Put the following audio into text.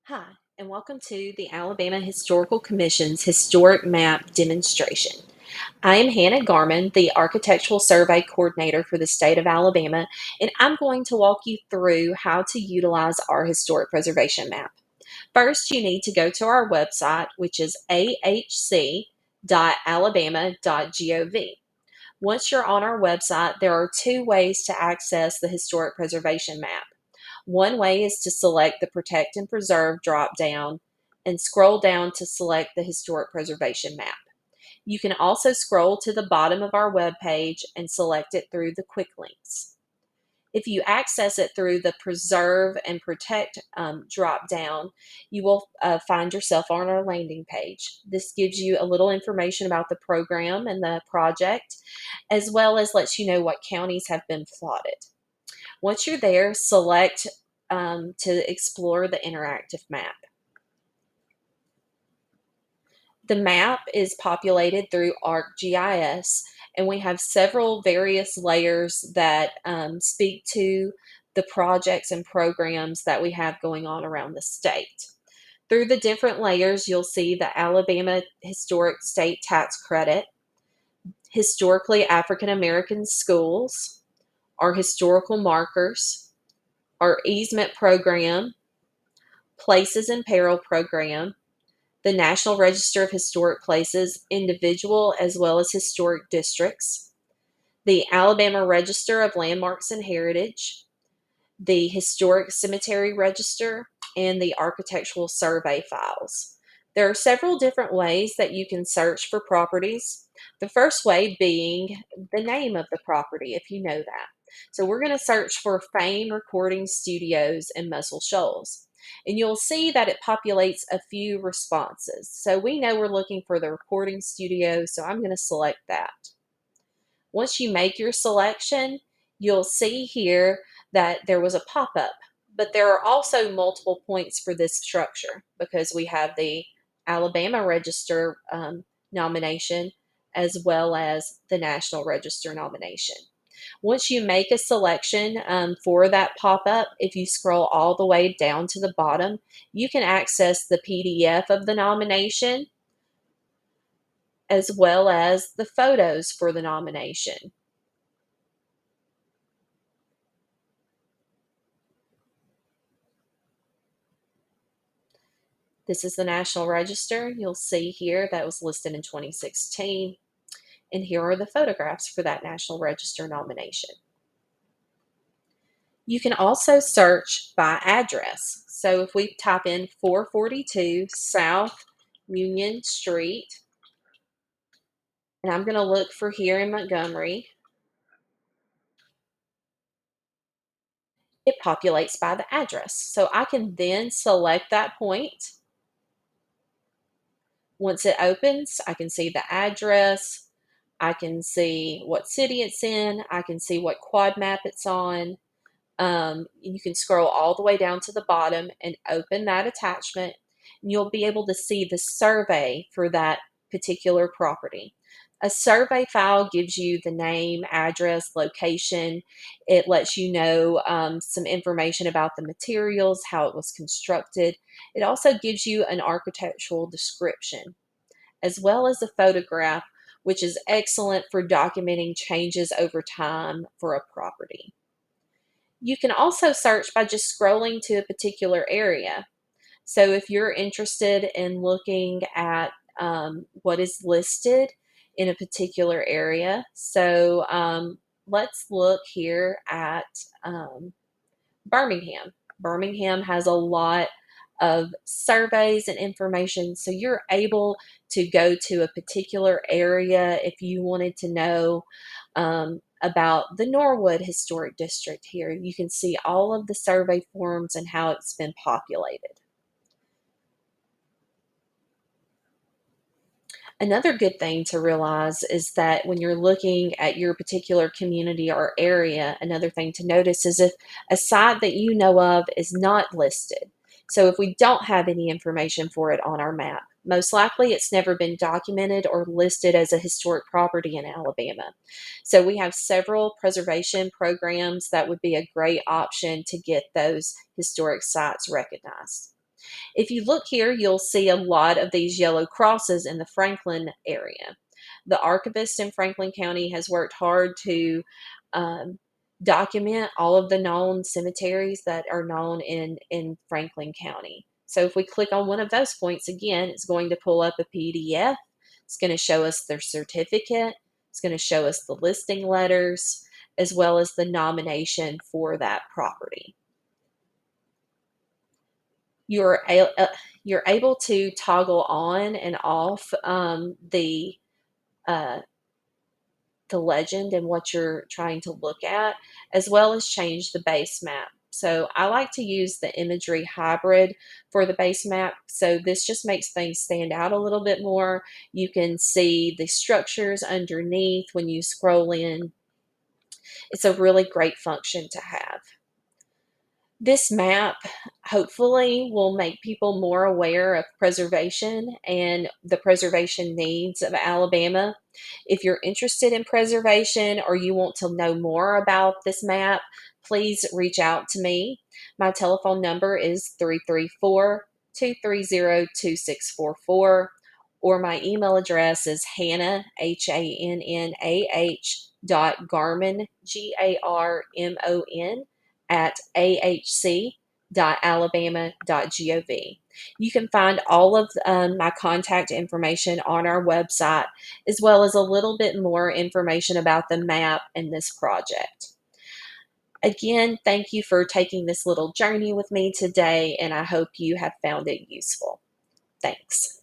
Hi, and welcome to the Alabama Historical Commission's Historic Map Demonstration. I am Hannah Garman, the Architectural Survey Coordinator for the state of Alabama, and I'm going to walk you through how to utilize our Historic Preservation Map. First, you need to go to our website, which is ahc.alabama.gov. Once you're on our website, there are two ways to access the Historic Preservation Map. One way is to select the Protect and Preserve drop-down and scroll down to select the Historic Preservation Map. You can also scroll to the bottom of our webpage and select it through the quick links. If you access it through the Preserve and Protect drop-down, you will find yourself on our landing page. This gives you a little information about the program and the project, as well as lets you know what counties have been plotted. Once you're there, select to explore the interactive map. The map is populated through ArcGIS, and we have several various layers that speak to the projects and programs that we have going on around the state. Through the different layers, you'll see the Alabama Historic State Tax Credit, historically African American schools, our historical markers, our easement program, places in peril program, the National Register of Historic Places, individual as well as historic districts, the Alabama Register of Landmarks and Heritage, the Historic Cemetery Register, and the Architectural Survey files. There are several different ways that you can search for properties. The first way being the name of the property, if you know that. So we're going to search for Fame Recording Studios in Muscle Shoals. And you'll see that it populates a few responses. So we know we're looking for the recording studio, so I'm going to select that. Once you make your selection, you'll see here that there was a pop-up, but there are also multiple points for this structure because we have the Alabama Register nomination as well as the National Register nomination. Once you make a selection for that pop-up, if you scroll all the way down to the bottom, you can access the PDF of the nomination as well as the photos for the nomination. This is the National Register. You'll see here that was listed in 2016. And here are the photographs for that National Register nomination. You can also search by address. So if we type in 442 South Union Street, and I'm going to look for here in Montgomery, it populates by the address. So I can then select that point. Once it opens, I can see the address, I can see what city it's in, I can see what quad map it's on. You can scroll all the way down to the bottom and open that attachment, and you'll be able to see the survey for that particular property. A survey file gives you the name, address, location. It lets you know some information about the materials, how it was constructed. It also gives you an architectural description, as well as a photograph, which is excellent for documenting changes over time for a property. You can also search by just scrolling to a particular area. So if you're interested in looking at what is listed in a particular area, so let's look here at Birmingham. Birmingham has a lot of surveys and information, so you're able to go to a particular area if you wanted to know about the Norwood Historic District here. You can see all of the survey forms and how it's been populated. Another good thing to realize is that when you're looking at your particular community or area, another thing to notice is if a site that you know of is not listed. So if we don't have any information for it on our map, most likely it's never been documented or listed as a historic property in Alabama. So we have several preservation programs that would be a great option to get those historic sites recognized. If you look here, you'll see a lot of these yellow crosses in the Franklin area. The archivist in Franklin County has worked hard to um, document all of the known cemeteries that are known in Franklin County. So if we click on one of those points again, it's going to pull up a PDF. It's going to show us their certificate. It's going to show us the listing letters as well as the nomination for that property. You're you're able to toggle on and off uh, the legend and what you're trying to look at, as well as change the base map. So I like to use the imagery hybrid for the base map. So this just makes things stand out a little bit more. You can see the structures underneath when you scroll in. It's a really great function to have. This map hopefully will make people more aware of preservation and the preservation needs of Alabama. If you're interested in preservation or you want to know more about this map, please reach out to me. My telephone number is 334-230-2644, or my email address is Hannah, Hannah, .garmon, Garmon, at ahc.alabama.gov. You can find all of my contact information on our website, as well as a little bit more information about the map and this project. Again, thank you for taking this little journey with me today, and I hope you have found it useful. Thanks.